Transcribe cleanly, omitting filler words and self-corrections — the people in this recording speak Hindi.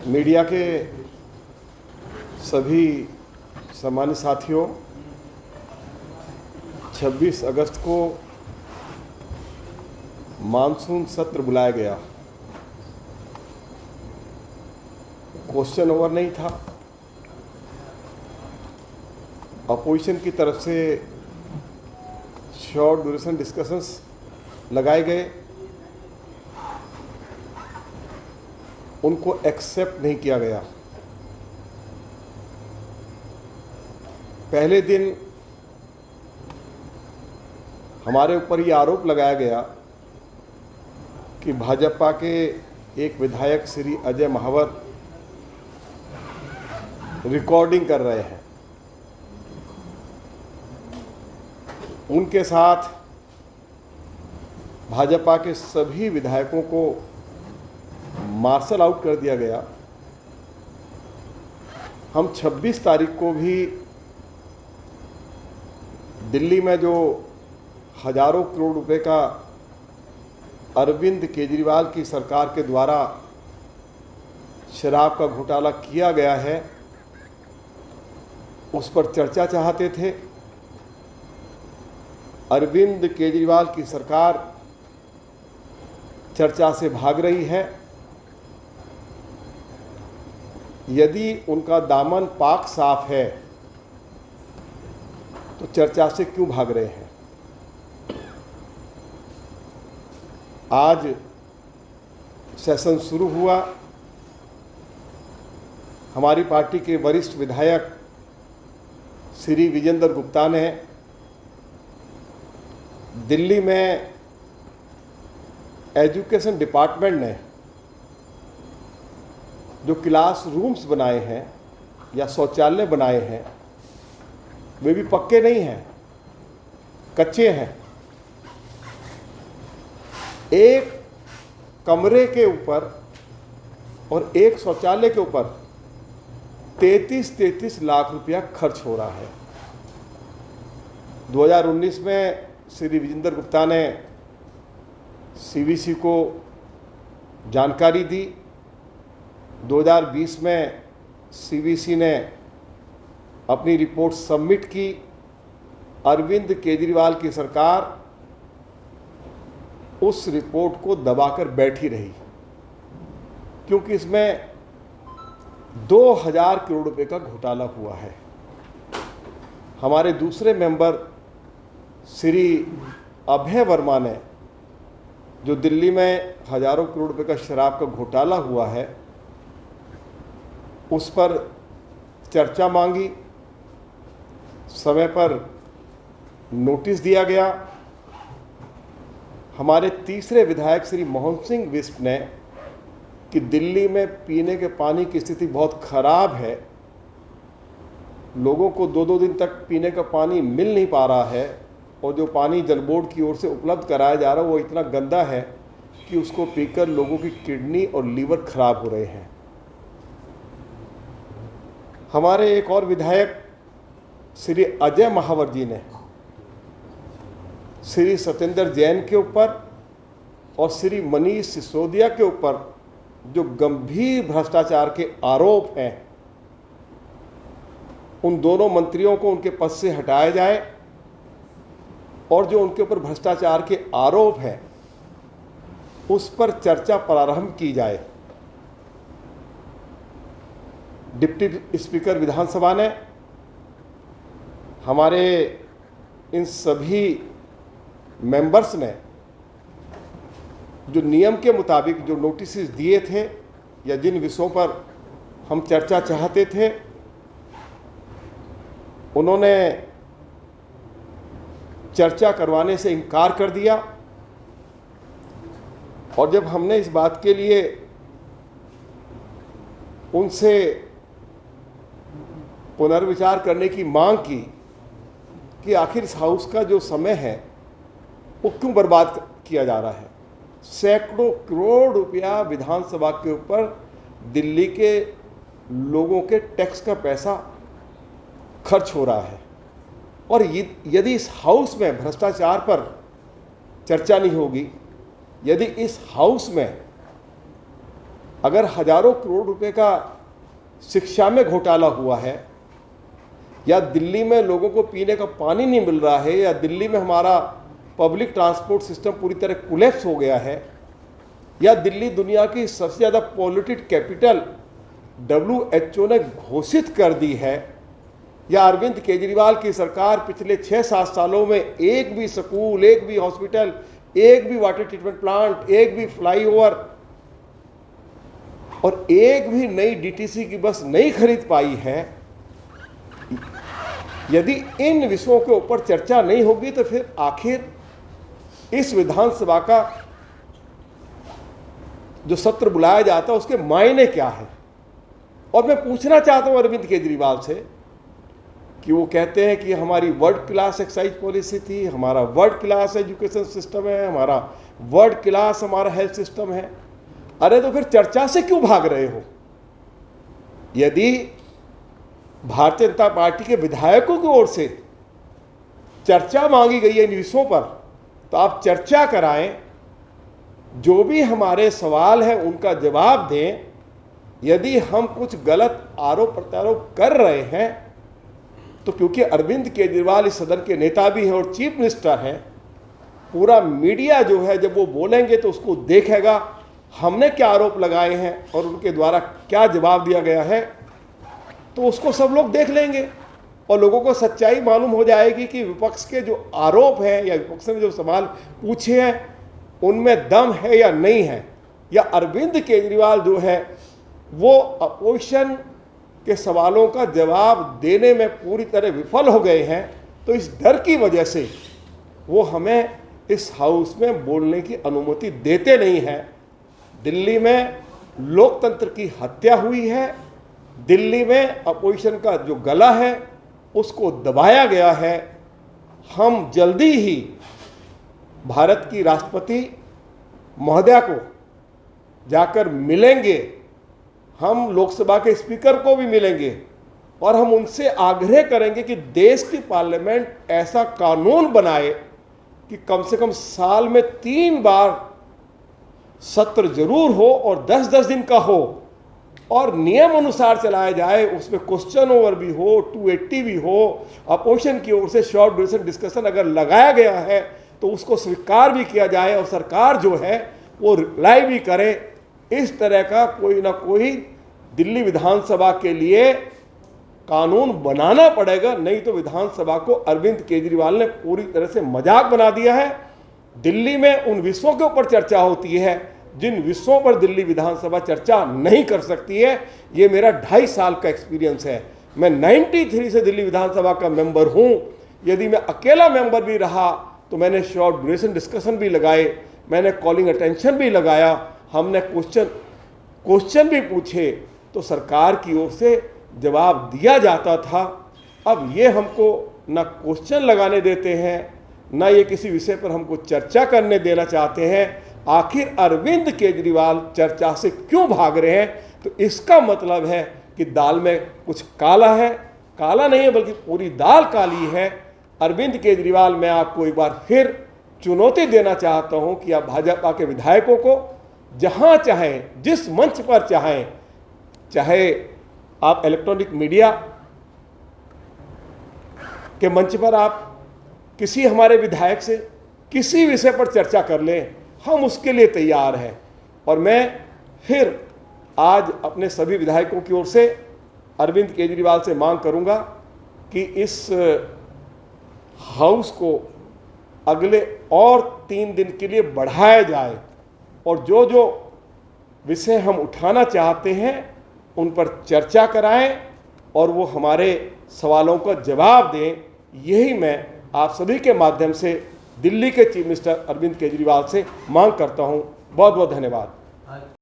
मीडिया के सभी सम्मानित साथियों, 26 अगस्त को मानसून सत्र बुलाया गया। क्वेश्चन ओवर नहीं था। अपोजिशन की तरफ से शॉर्ट ड्यूरेशन डिस्कशंस लगाए गए, उनको एक्सेप्ट नहीं किया गया। पहले दिन हमारे ऊपर ये आरोप लगाया गया कि भाजपा के एक विधायक श्री अजय महावर रिकॉर्डिंग कर रहे हैं। उनके साथ भाजपा के सभी विधायकों को मार्शल आउट कर दिया गया। हम 26 तारीख को भी दिल्ली में जो हजारों करोड़ रुपए का अरविंद केजरीवाल की सरकार के द्वारा शराब का घोटाला किया गया है, उस पर चर्चा चाहते थे। अरविंद केजरीवाल की सरकार चर्चा से भाग रही है। यदि उनका दामन पाक साफ है तो चर्चा से क्यों भाग रहे हैं? आज सेशन शुरू हुआ। हमारी पार्टी के वरिष्ठ विधायक श्री विजेंद्र गुप्ता ने दिल्ली में एजुकेशन डिपार्टमेंट ने जो क्लासरूम्स बनाए हैं या शौचालय बनाए हैं, वे भी पक्के नहीं हैं, कच्चे हैं। एक कमरे के ऊपर और एक शौचालय के ऊपर 33 लाख रुपया खर्च हो रहा है। 2019 में श्री विजेंद्र गुप्ता ने सीवीसी को जानकारी दी। 2020 में सीवीसी ने अपनी रिपोर्ट सबमिट की। अरविंद केजरीवाल की सरकार उस रिपोर्ट को दबाकर बैठी रही, क्योंकि इसमें 2000 करोड़ रुपए का घोटाला हुआ है। हमारे दूसरे मेंबर श्री अभय वर्मा ने, जो दिल्ली में हजारों करोड़ रुपए का शराब का घोटाला हुआ है, उस पर चर्चा मांगी। समय पर नोटिस दिया गया। हमारे तीसरे विधायक श्री मोहन सिंह बिष्ट ने कि दिल्ली में पीने के पानी की स्थिति बहुत खराब है, लोगों को 2-2 दिन तक पीने का पानी मिल नहीं पा रहा है, और जो पानी जल बोर्ड की ओर से उपलब्ध कराया जा रहा है वो इतना गंदा है कि उसको पीकर लोगों की किडनी और लीवर खराब हो रहे हैं। हमारे एक और विधायक श्री अजय महावर जी ने श्री सत्येंद्र जैन के ऊपर और श्री मनीष सिसोदिया के ऊपर जो गंभीर भ्रष्टाचार के आरोप हैं, उन दोनों मंत्रियों को उनके पद से हटाया जाए और जो उनके ऊपर भ्रष्टाचार के आरोप हैं उस पर चर्चा प्रारंभ की जाए। डिप्टी स्पीकर विधानसभा ने हमारे इन सभी मेंबर्स ने जो नियम के मुताबिक जो नोटिस दिए थे या जिन विषयों पर हम चर्चा चाहते थे, उन्होंने चर्चा करवाने से इनकार कर दिया। और जब हमने इस बात के लिए उनसे पुनर्विचार करने की मांग की कि आखिर इस हाउस का जो समय है वो क्यों बर्बाद किया जा रहा है, सैकड़ों करोड़ रुपया विधानसभा के ऊपर दिल्ली के लोगों के टैक्स का पैसा खर्च हो रहा है, और यदि इस हाउस में भ्रष्टाचार पर चर्चा नहीं होगी यदि इस हाउस में अगर हजारों करोड़ रुपए का शिक्षा में घोटाला हुआ है, या दिल्ली में लोगों को पीने का पानी नहीं मिल रहा है, या दिल्ली में हमारा पब्लिक ट्रांसपोर्ट सिस्टम पूरी तरह कोलैप्स हो गया है, या दिल्ली दुनिया की सबसे ज़्यादा पॉल्यूटेड कैपिटल WHO ने घोषित कर दी है, या अरविंद केजरीवाल की सरकार पिछले 6-7 सालों में एक भी स्कूल, एक भी हॉस्पिटल, एक भी वाटर ट्रीटमेंट प्लांट, एक भी फ्लाईओवर और एक भी नई DTC की बस नहीं खरीद पाई है, यदि इन विषयों के ऊपर चर्चा नहीं होगी तो फिर आखिर इस विधानसभा का जो सत्र बुलाया जाता है उसके मायने क्या है। और मैं पूछना चाहता हूं अरविंद केजरीवाल से कि वो कहते हैं कि हमारी वर्ल्ड क्लास एक्साइज पॉलिसी थी, हमारा वर्ल्ड क्लास एजुकेशन सिस्टम है, हमारा वर्ल्ड क्लास हमारा हेल्थ सिस्टम है। अरे तो फिर चर्चा से क्यों भाग रहे हो? यदि भारतीय जनता पार्टी के विधायकों की ओर से चर्चा मांगी गई है इन विषयों पर, तो आप चर्चा कराएं, जो भी हमारे सवाल हैं उनका जवाब दें। यदि हम कुछ गलत आरोप प्रत्यारोप कर रहे हैं तो क्योंकि अरविंद केजरीवाल इस सदन के नेता भी हैं और चीफ मिनिस्टर हैं, पूरा मीडिया जो है जब वो बोलेंगे तो उसको देखेगा हमने क्या आरोप लगाए हैं और उनके द्वारा क्या जवाब दिया गया है, तो उसको सब लोग देख लेंगे और लोगों को सच्चाई मालूम हो जाएगी कि विपक्ष के जो आरोप हैं या विपक्ष ने जो सवाल पूछे हैं उनमें दम है या नहीं है, या अरविंद केजरीवाल जो है वो अपोजिशन के सवालों का जवाब देने में पूरी तरह विफल हो गए हैं। तो इस डर की वजह से वो हमें इस हाउस में बोलने की अनुमति देते नहीं हैं। दिल्ली में लोकतंत्र की हत्या हुई है, दिल्ली में अपोजिशन का जो गला है उसको दबाया गया है। हम जल्दी ही भारत की राष्ट्रपति महोदया को जाकर मिलेंगे, हम लोकसभा के स्पीकर को भी मिलेंगे और हम उनसे आग्रह करेंगे कि देश की पार्लियामेंट ऐसा कानून बनाए कि कम से कम साल में 3 बार सत्र जरूर हो और 10-10 दिन का हो और नियम अनुसार चलाया जाए। उसमें क्वेश्चन ओवर भी हो, 280 भी हो, अपोजिशन की ओर से शॉर्ट ड्यूरेशन डिस्कशन अगर लगाया गया है तो उसको स्वीकार भी किया जाए और सरकार जो है वो रिप्लाई भी करे। इस तरह का कोई ना कोई दिल्ली विधानसभा के लिए कानून बनाना पड़ेगा, नहीं तो विधानसभा को अरविंद केजरीवाल ने पूरी तरह से मजाक बना दिया है। दिल्ली में उन विषयों के ऊपर चर्चा होती है जिन विषयों पर दिल्ली विधानसभा चर्चा नहीं कर सकती है। ये मेरा 2.5 साल का एक्सपीरियंस है। मैं 93 से दिल्ली विधानसभा का मेंबर हूँ। यदि मैं अकेला मेंबर भी रहा तो मैंने शॉर्ट ड्यूरेशन डिस्कशन भी लगाए, मैंने कॉलिंग अटेंशन भी लगाया, हमने क्वेश्चन भी पूछे, तो सरकार की ओर से जवाब दिया जाता था। अब ये हमको ना क्वेश्चन लगाने देते हैं, ना ये किसी विषय पर हमको चर्चा करने देना चाहते हैं। आखिर अरविंद केजरीवाल चर्चा से क्यों भाग रहे हैं? तो इसका मतलब है कि दाल में कुछ काला है। काला नहीं है बल्कि पूरी दाल काली है। अरविंद केजरीवाल, मैं आपको एक बार फिर चुनौती देना चाहता हूं कि आप भाजपा के विधायकों को जहां चाहें, जिस मंच पर चाहें, चाहे आप इलेक्ट्रॉनिक मीडिया के मंच पर आप किसी हमारे विधायक से किसी विषय पर चर्चा कर लें, हम उसके लिए तैयार हैं। और मैं फिर आज अपने सभी विधायकों की ओर से अरविंद केजरीवाल से मांग करूंगा कि इस हाउस को अगले और 3 दिन के लिए बढ़ाया जाए और जो जो विषय हम उठाना चाहते हैं उन पर चर्चा कराएं और वो हमारे सवालों का जवाब दें। यही मैं आप सभी के माध्यम से दिल्ली के चीफ मिनिस्टर अरविंद केजरीवाल से मांग करता हूं। बहुत बहुत धन्यवाद।